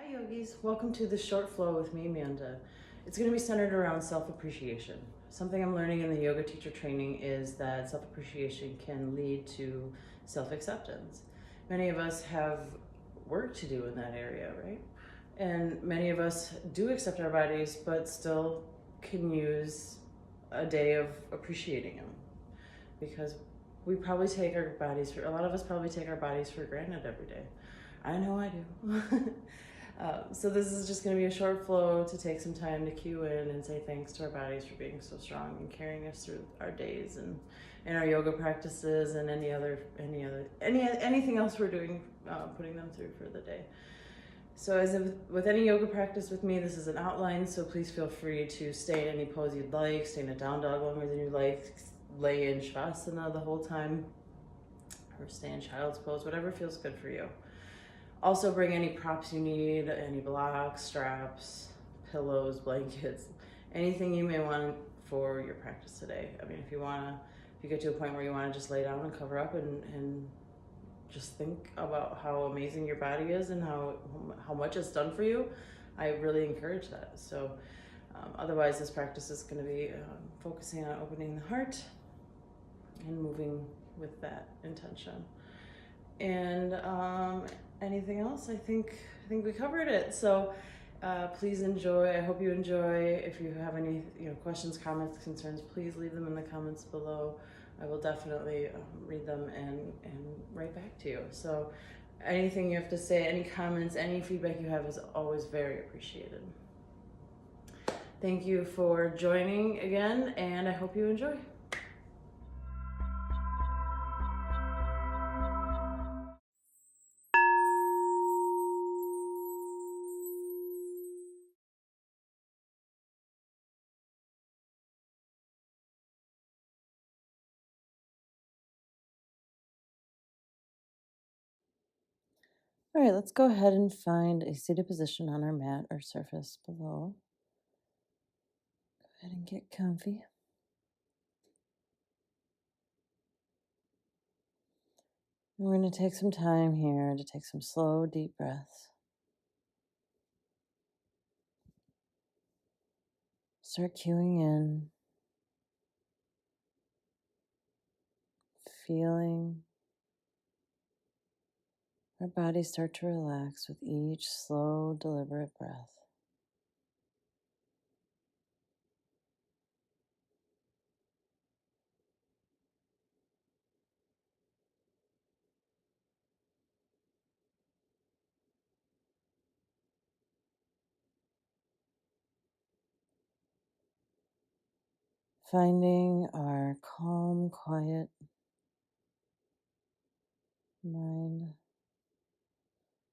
Hi yogis, welcome to the short flow with me, Manda. It's going to be centered around self-appreciation. Something I'm learning in the yoga teacher training is that self-appreciation can lead to self-acceptance. Many of us have work to do in that area, right? And many of us do accept our bodies, but still can use a day of appreciating them because we probably take our bodies for, a lot of us probably take our bodies for granted every day. I know I do. So this is just going to be a short flow to take some time to cue in and say thanks to our bodies for being so strong and carrying us through our days and our yoga practices and anything else we're doing, putting them through for the day. So as with any yoga practice with me, this is an outline, so please feel free to stay in any pose you'd like, stay in a down dog longer than you like, lay in Shavasana the whole time, or stay in child's pose, whatever feels good for you. Also bring any props you need, any blocks, straps, pillows, blankets, anything you may want for your practice today. I mean, if you get to a point where you want to just lay down and cover up and just think about how amazing your body is and how much it's done for you, I really encourage that. So otherwise this practice is going to be focusing on opening the heart and moving with that intention. And anything else? I think we covered it. So please enjoy. I hope you enjoy. If you have any questions, comments, concerns, please leave them in the comments below. I will definitely read them and write back to you. So anything you have to say, any comments, any feedback you have is always very appreciated. Thank you for joining again, and I hope you enjoy. All right, let's go ahead and find a seated position on our mat or surface below. Go ahead and get comfy. And we're going to take some time here to take some slow, deep breaths. Start cueing in, feeling our body start to relax with each slow, deliberate breath. Finding our calm, quiet mind.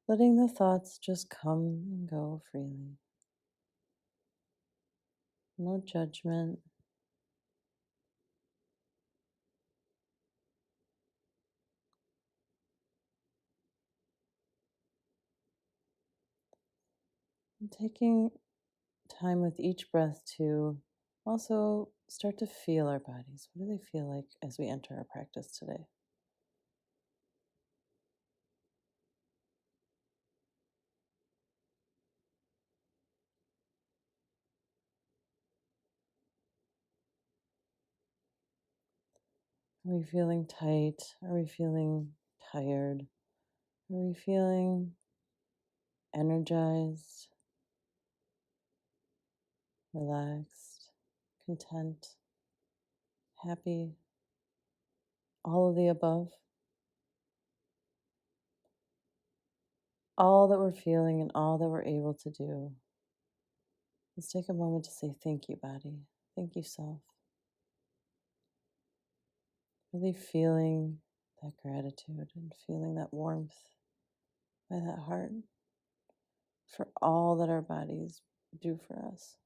Letting the thoughts just come and go freely. No judgment. And taking time with each breath to also start to feel our bodies. What do they feel like as we enter our practice today? Are we feeling tight? Are we feeling tired? Are we feeling energized, relaxed, content, happy? All of the above? All that we're feeling and all that we're able to do. Let's take a moment to say thank you, body. Thank you, self. Really feeling that gratitude and feeling that warmth by that heart for all that our bodies do for us.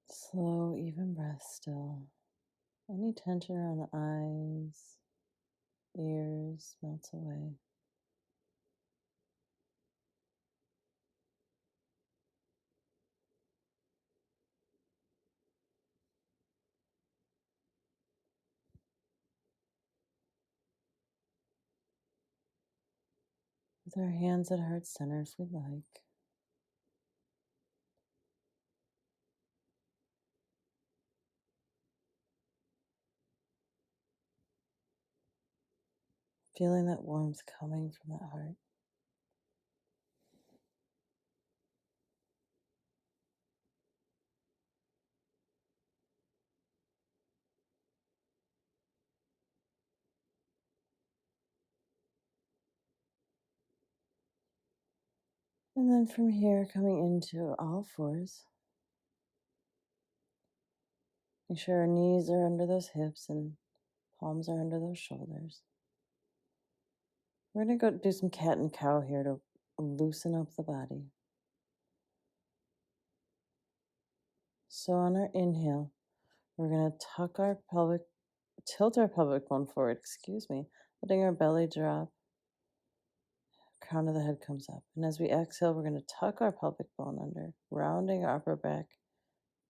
Slow, even breath still. Any tension around the eyes, ears melts away. with our hands at heart center if we'd like. Feeling that warmth coming from that heart. And then from here, coming into all fours. Make sure our knees are under those hips and palms are under those shoulders. We're going to go do some cat and cow here to loosen up the body. So on our inhale, we're going to tilt our pelvic bone forward, letting our belly drop. Crown of the head comes up. And as we exhale, we're going to tuck our pelvic bone under, rounding our upper back,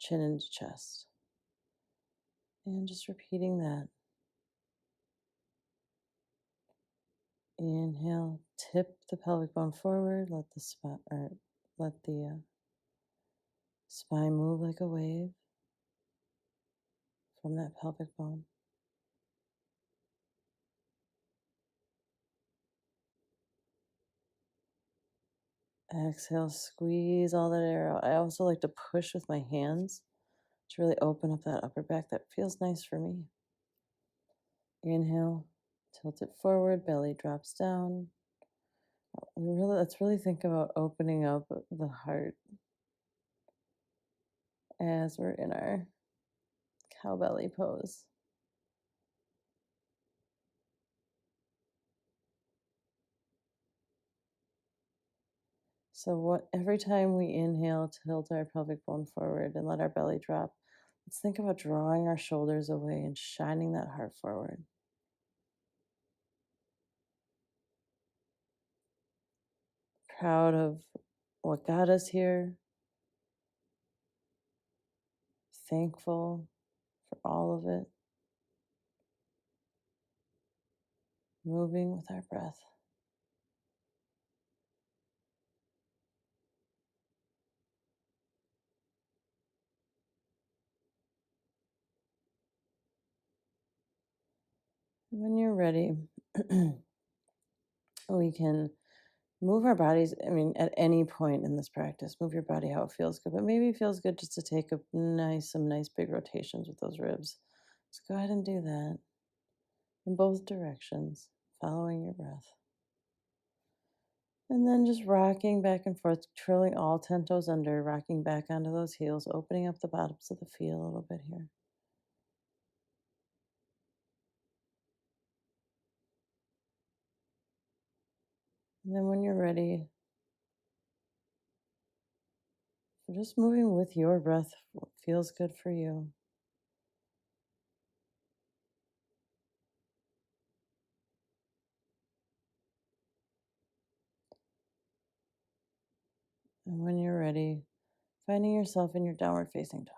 chin into chest. And just repeating that. Inhale, tip the pelvic bone forward, let the spine move like a wave from that pelvic bone. Exhale, squeeze all that air out. I also like to push with my hands to really open up that upper back. That feels nice for me. Inhale, tilt it forward, belly drops down. Let's really think about opening up the heart as we're in our cow belly pose. So every time we inhale, tilt our pelvic bone forward and let our belly drop, let's think about drawing our shoulders away and shining that heart forward. Proud of what got us here. Thankful for all of it. Moving with our breath. When you're ready, we can move our bodies. At any point in this practice, move your body how it feels good. But maybe it feels good just to take some nice big rotations with those ribs. Let's go ahead and do that in both directions, following your breath. And then just rocking back and forth, twirling all 10 toes under, rocking back onto those heels, opening up the bottoms of the feet a little bit here. And then when you're ready, just moving with your breath, what feels good for you. And when you're ready, finding yourself in your downward facing dog.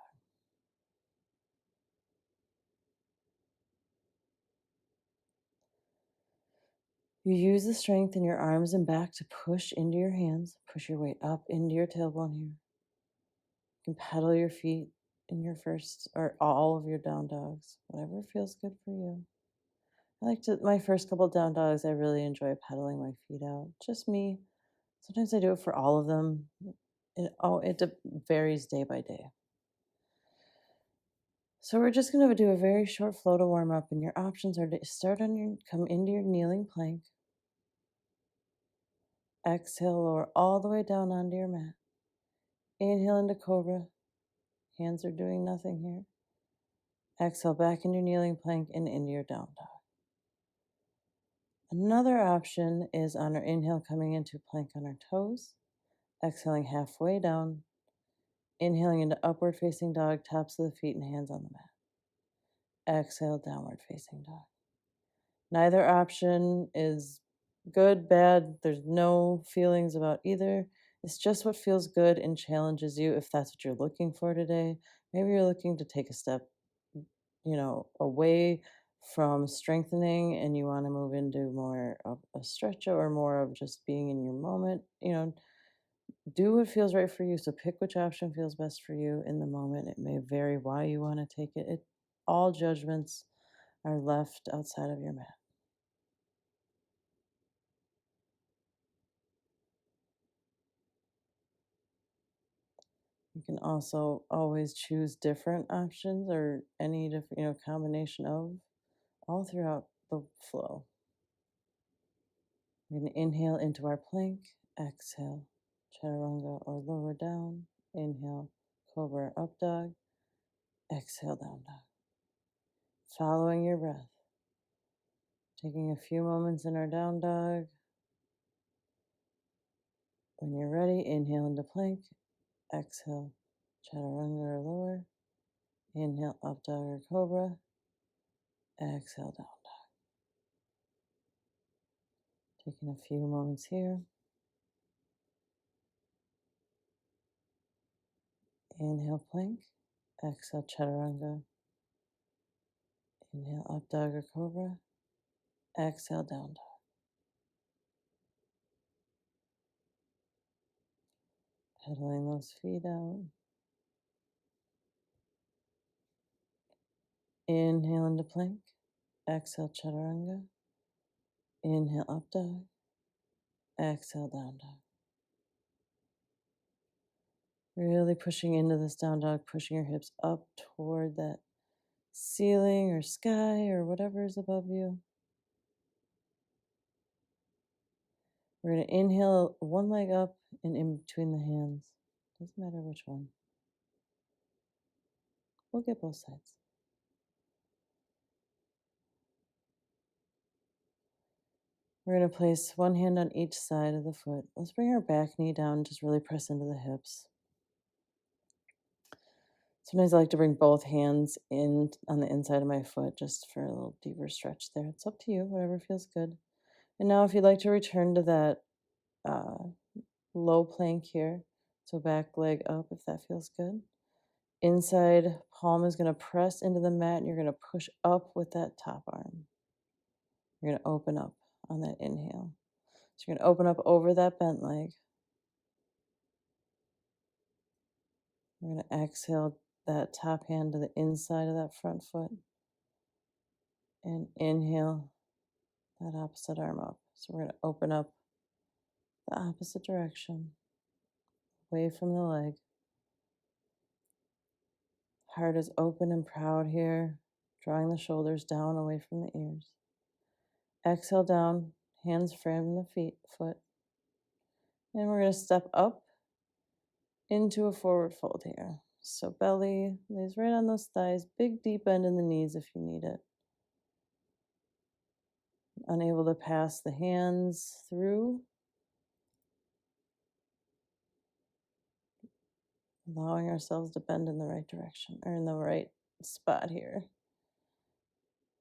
You use the strength in your arms and back to push into your hands. Push your weight up into your tailbone here. You can pedal your feet in your first or all of your down dogs, whatever feels good for you. My first couple down dogs, I really enjoy pedaling my feet out. Just me. Sometimes I do it for all of them. It varies day by day. So we're just going to do a very short flow to warm up, and your options are to come into your kneeling plank. Exhale, lower all the way down onto your mat. Inhale into cobra. Hands are doing nothing here. Exhale back into your kneeling plank and into your down dog. Another option is on our inhale, coming into plank on our toes. Exhaling halfway down. Inhaling into upward facing dog, tops of the feet and hands on the mat. Exhale, downward facing dog. Neither option is good, bad. There's no feelings about either. It's just what feels good and challenges you if that's what you're looking for today. Maybe you're looking to take a step, away from strengthening and you want to move into more of a stretch or more of just being in your moment, do what feels right for you. So pick which option feels best for you in the moment. It may vary why you want to take it. All judgments are left outside of your mat. You can also always choose different options or any different, combination of all throughout the flow. We're going to inhale into our plank, exhale, chaturanga or lower down, inhale, cobra or up dog, exhale, down dog. Following your breath, taking a few moments in our down dog. When you're ready, inhale into plank, exhale, chaturanga or lower, inhale, up dog or cobra, exhale, down dog. Taking a few moments here. Inhale, plank, exhale, chaturanga, inhale, up dog or cobra, exhale, down dog. Pedaling those feet out. Inhale into plank, exhale, chaturanga, inhale, up dog, exhale, down dog. Really pushing into this down dog, pushing your hips up toward that ceiling or sky or whatever is above you. We're going to inhale one leg up and in between the hands. Doesn't matter which one. We'll get both sides. We're going to place one hand on each side of the foot. Let's bring our back knee down, just really press into the hips. Sometimes I like to bring both hands in on the inside of my foot just for a little deeper stretch there. It's up to you, whatever feels good. And now if you'd like to return to that low plank here, so back leg up if that feels good. Inside palm is going to press into the mat and you're going to push up with that top arm. You're going to open up on that inhale. So you're going to open up over that bent leg. We're going to exhale that top hand to the inside of that front foot. And inhale that opposite arm up. So we're going to open up the opposite direction, away from the leg. Heart is open and proud here, drawing the shoulders down away from the ears. Exhale down, hands frame the foot. And we're going to step up into a forward fold here. So belly lays right on those thighs, big deep bend in the knees if you need it. Unable to pass the hands through. Allowing ourselves to bend in the right direction, or in the right spot here.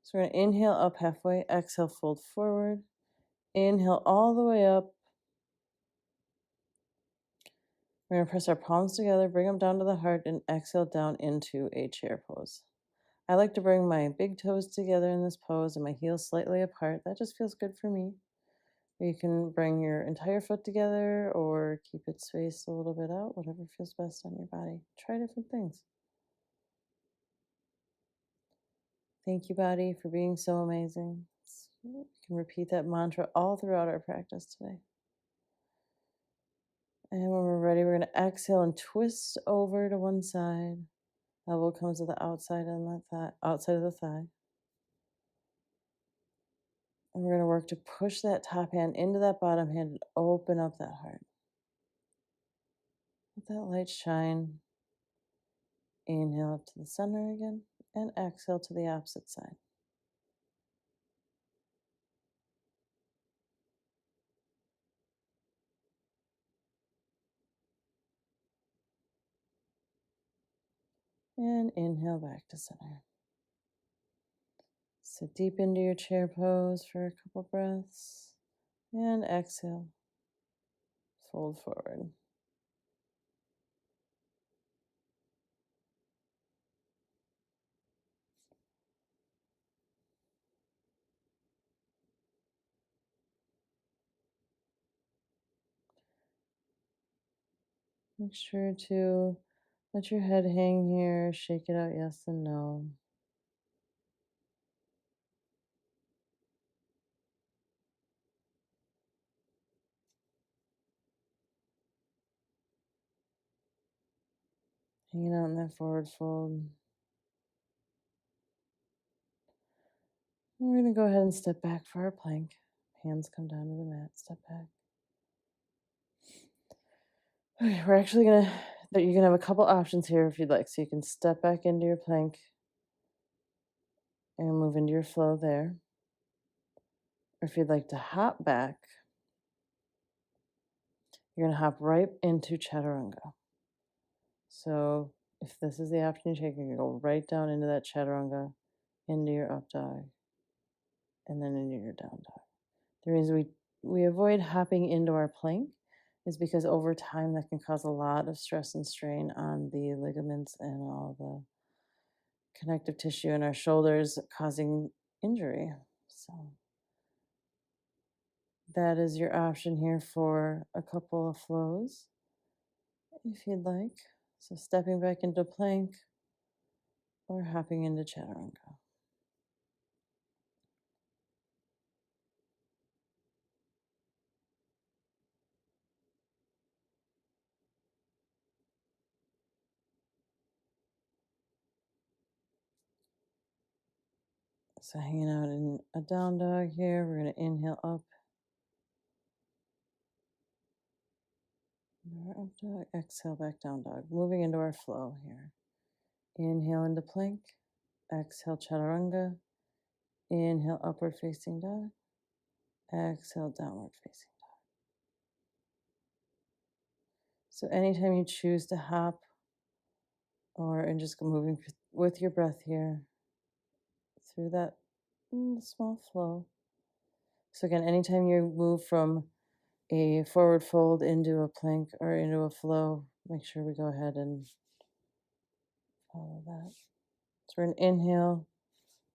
So we're going to inhale up halfway, exhale, fold forward. Inhale all the way up. We're going to press our palms together, bring them down to the heart, and exhale down into a chair pose. I like to bring my big toes together in this pose and my heels slightly apart. That just feels good for me. You can bring your entire foot together or keep it spaced a little bit out, whatever feels best on your body. Try different things. Thank you, body, for being so amazing. You can repeat that mantra all throughout our practice today. And when we're ready, we're going to exhale and twist over to one side. Elbow comes to the outside and the thigh, outside of the thigh. And we're going to work to push that top hand into that bottom hand and open up that heart. Let that light shine. Inhale up to the center again and exhale to the opposite side. And inhale back to center. Sit deep into your chair pose for a couple breaths. And exhale. Fold forward. Make sure to let your head hang here, shake it out, yes and no. Hanging out in that forward fold. We're going to go ahead and step back for our plank. Hands come down to the mat, step back. Okay, we're actually going to, you can have a couple options here if you'd like. So you can step back into your plank and move into your flow there. Or if you'd like to hop back, you're going to hop right into chaturanga. So if this is the option you take, you're going to go right down into that chaturanga, into your up dog, and then into your down dog. The reason we avoid hopping into our plank is because over time that can cause a lot of stress and strain on the ligaments and all the connective tissue in our shoulders, causing injury. So that is your option here for a couple of flows, if you'd like. So stepping back into plank or hopping into chaturanga. So hanging out in a down dog here, we're going to inhale up. Our up dog, exhale back down dog. Moving into our flow here. Inhale into plank. Exhale chaturanga. Inhale upward facing dog. Exhale downward facing dog. So anytime you choose to hop and just go moving with your breath here through that small flow. So again, anytime you move from a forward fold into a plank or into a flow, make sure we go ahead and follow that. So we're going to inhale,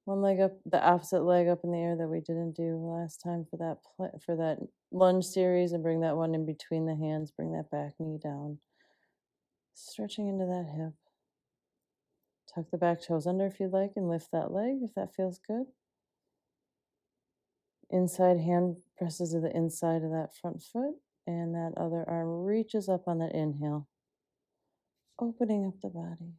one leg up, the opposite leg up in the air that we didn't do last time for that lunge series, and bring that one in between the hands. Bring that back knee down, stretching into that hip. Tuck the back toes under if you'd like, and lift that leg if that feels good. Inside hand presses to the inside of that front foot, and that other arm reaches up on that inhale, opening up the body.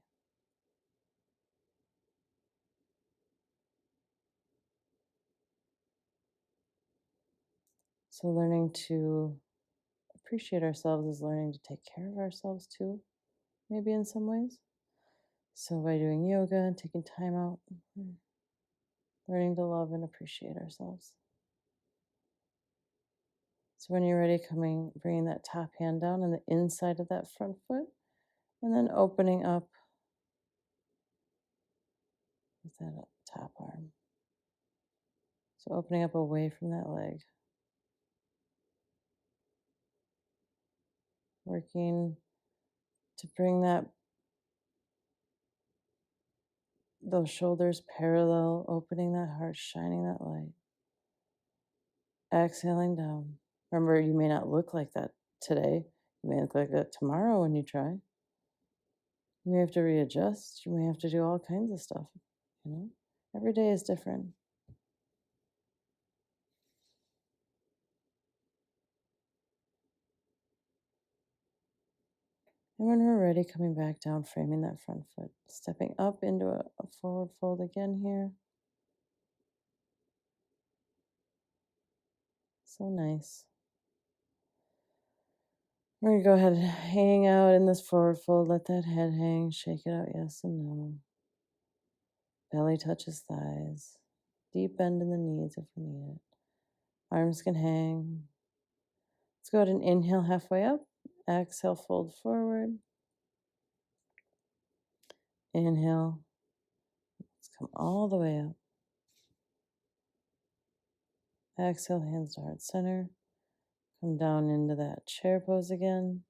So learning to appreciate ourselves is learning to take care of ourselves too, maybe in some ways. So by doing yoga and taking time out, learning to love and appreciate ourselves. So when you're ready, bringing that top hand down on the inside of that front foot, and then opening up with that top arm. So opening up away from that leg. Working to bring those shoulders parallel, opening that heart, shining that light. Exhaling down. Remember, you may not look like that today. You may look like that tomorrow when you try. You may have to readjust. You may have to do all kinds of stuff. Every day is different. And when we're ready, coming back down, framing that front foot, stepping up into a forward fold again here. So nice. We're going to go ahead and hang out in this forward fold. Let that head hang. Shake it out, yes and no. Belly touches thighs. Deep bend in the knees if we need it. Arms can hang. Let's go ahead and inhale halfway up. Exhale, fold forward. Inhale. Let's come all the way up. Exhale, hands to heart center. Come down into that chair pose again.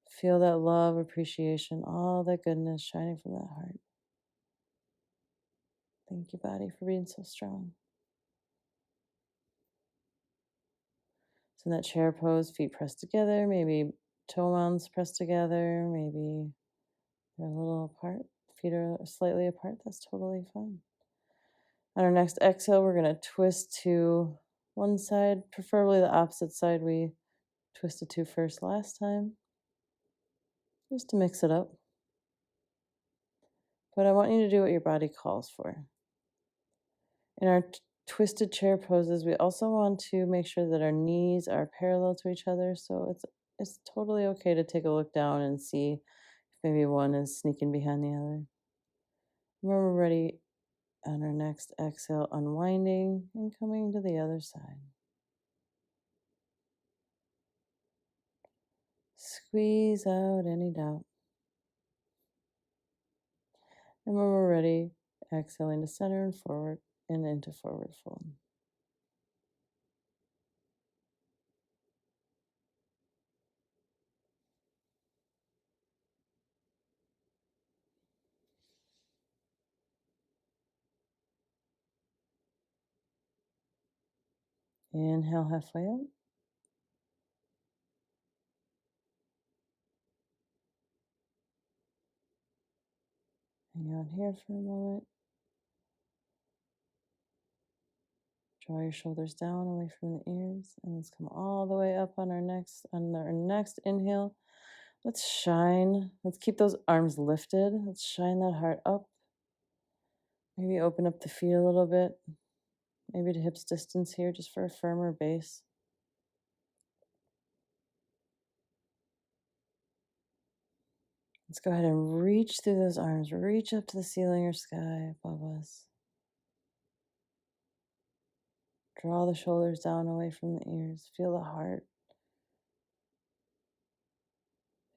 Feel that love, appreciation, all that goodness shining from that heart. Thank you, body, for being so strong. So in that chair pose, feet pressed together, maybe toe mounds pressed together. Maybe they're a little apart. Feet are slightly apart. That's totally fine. On our next exhale, we're going to twist to one side, preferably the opposite side we twisted to first last time, just to mix it up. But I want you to do what your body calls for. In our twisted chair poses, we also want to make sure that our knees are parallel to each other. So it's totally okay to take a look down and see if maybe one is sneaking behind the other. When we're ready, on our next exhale, unwinding and coming to the other side. Squeeze out any doubt. And when we're ready, exhaling to center and forward and into forward fold. Inhale halfway up. Hang out here for a moment. Draw your shoulders down away from the ears, and let's come all the way up on our next inhale. Let's shine. Let's keep those arms lifted. Let's shine that heart up. Maybe open up the feet a little bit. Maybe to hips distance here, just for a firmer base. Let's go ahead and reach through those arms. Reach up to the ceiling or sky above us. Draw the shoulders down away from the ears. Feel the heart.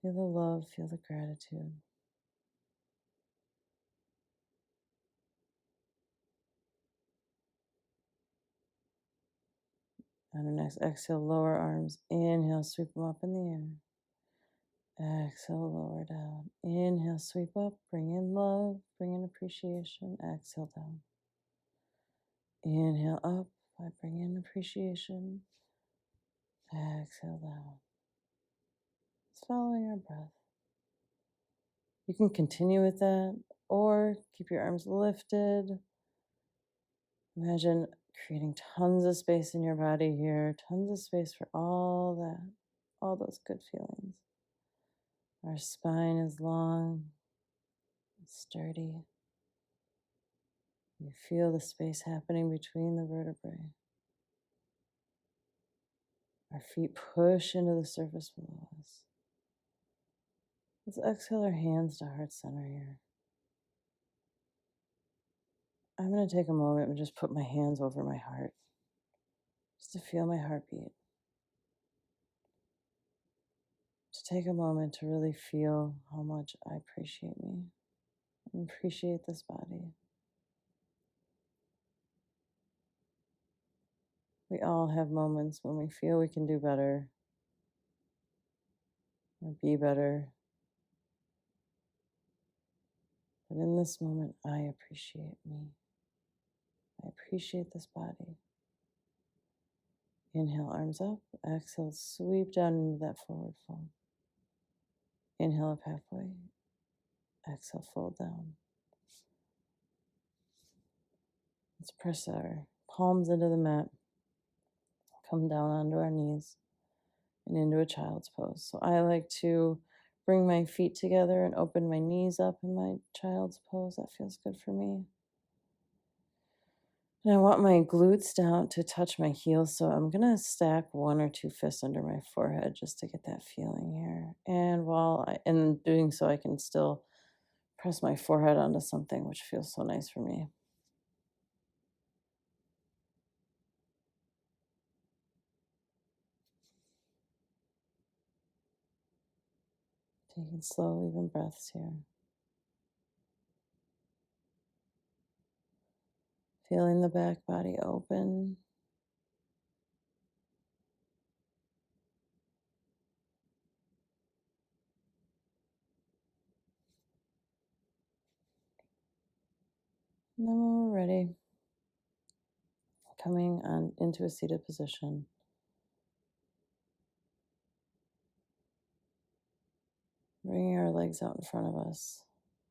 Feel the love. Feel the gratitude. On our next exhale, lower arms. Inhale, sweep them up in the air. Exhale, lower down. Inhale, sweep up. Bring in love. Bring in appreciation. Exhale down. Inhale up. I bring in appreciation. Exhale down. Just following our breath. You can continue with that or keep your arms lifted. Imagine creating tons of space in your body here, tons of space for all that, all those good feelings. Our spine is long, sturdy. You feel the space happening between the vertebrae. Our feet push into the surface below us. Let's exhale our hands to heart center here. I'm going to take a moment and just put my hands over my heart, just to feel my heartbeat. To take a moment to really feel how much I appreciate me and appreciate this body. We all have moments when we feel we can do better or be better. But in this moment, I appreciate me. I appreciate this body. Inhale, arms up. Exhale, sweep down into that forward fold. Inhale up halfway. Exhale, fold down. Let's press our palms into the mat. Come down onto our knees and into a child's pose. So I like to bring my feet together and open my knees up in my child's pose. That feels good for me. And I want my glutes down to touch my heels, so I'm going to stack one or two fists under my forehead just to get that feeling here. And in doing so, I can still press my forehead onto something, which feels so nice for me. Taking slow, even breaths here. Feeling the back body open. And then when we're ready, coming on into a seated position. Bringing our legs out in front of us.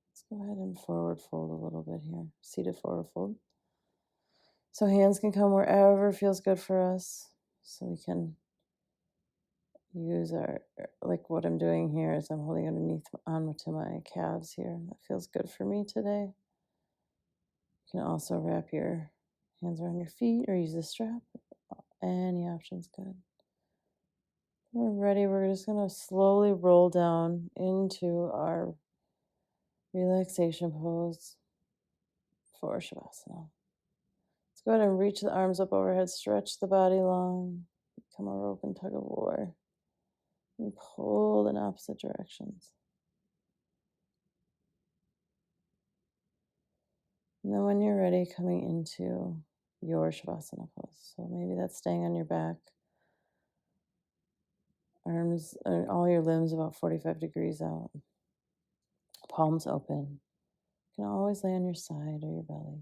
Let's go ahead and forward fold a little bit here. Seated forward fold. So hands can come wherever feels good for us. So we can use our, like what I'm doing here is I'm holding underneath onto my calves here. That feels good for me today. You can also wrap your hands around your feet or use the strap. Any option's good. When we're ready, we're just going to slowly roll down into our relaxation pose for Shavasana. Let's go ahead and reach the arms up overhead, stretch the body long, become a rope and tug of war, and pull in opposite directions. And then when you're ready, coming into your Shavasana pose. So maybe that's staying on your back, arms, all your limbs about 45 degrees out, palms open. You can always lay on your side or your belly,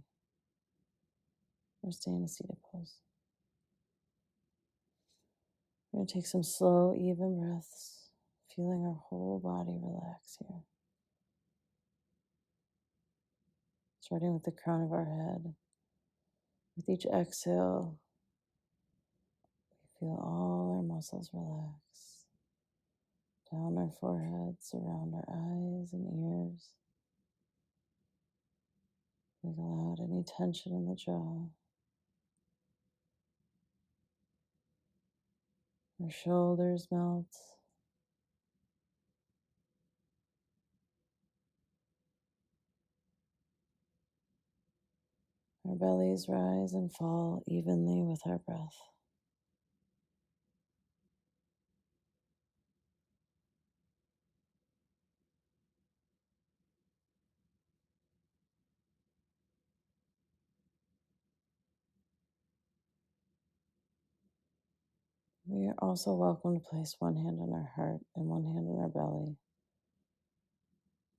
or stay in a seated pose. We're going to take some slow, even breaths, feeling our whole body relax here. Starting with the crown of our head. With each exhale, we feel all our muscles relax. Down our foreheads, around our eyes and ears. Wiggle out any tension in the jaw. Our shoulders melt. Our bellies rise and fall evenly with our breath. We are also welcome to place one hand on our heart and one hand on our belly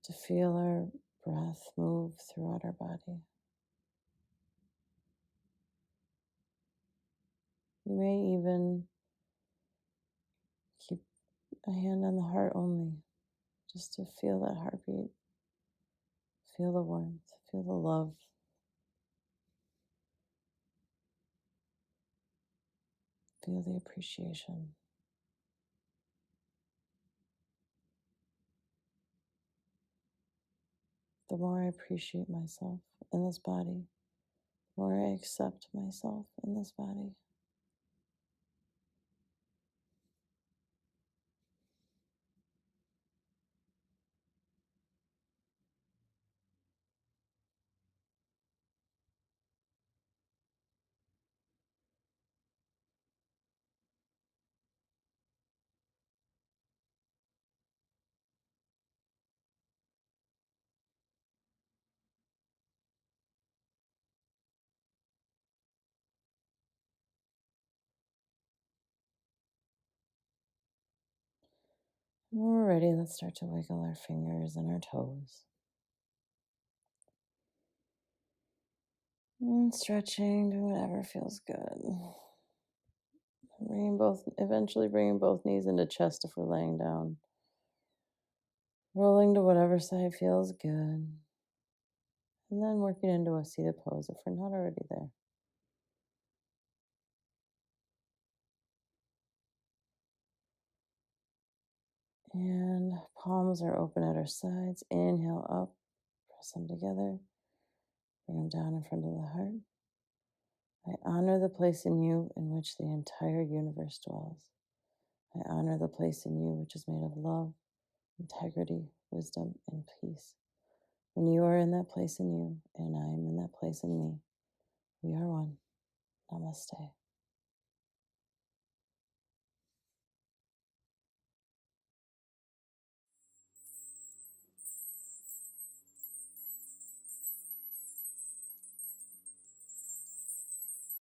to feel our breath move throughout our body. You may even keep a hand on the heart only, just to feel that heartbeat, feel the warmth, feel the love. Feel the appreciation. The more I appreciate myself in this body, the more I accept myself in this body. When we're ready, let's start to wiggle our fingers and our toes. And stretching to whatever feels good. Eventually bringing both knees into chest if we're laying down. Rolling to whatever side feels good. And then working into a seated pose if we're not already there. And palms are open at our sides. Inhale up, press them together. Bring them down in front of the heart. I honor the place in you in which the entire universe dwells. I honor the place in you which is made of love, integrity, wisdom, and peace. When you are in that place in you, and I am in that place in me, we are one. Namaste.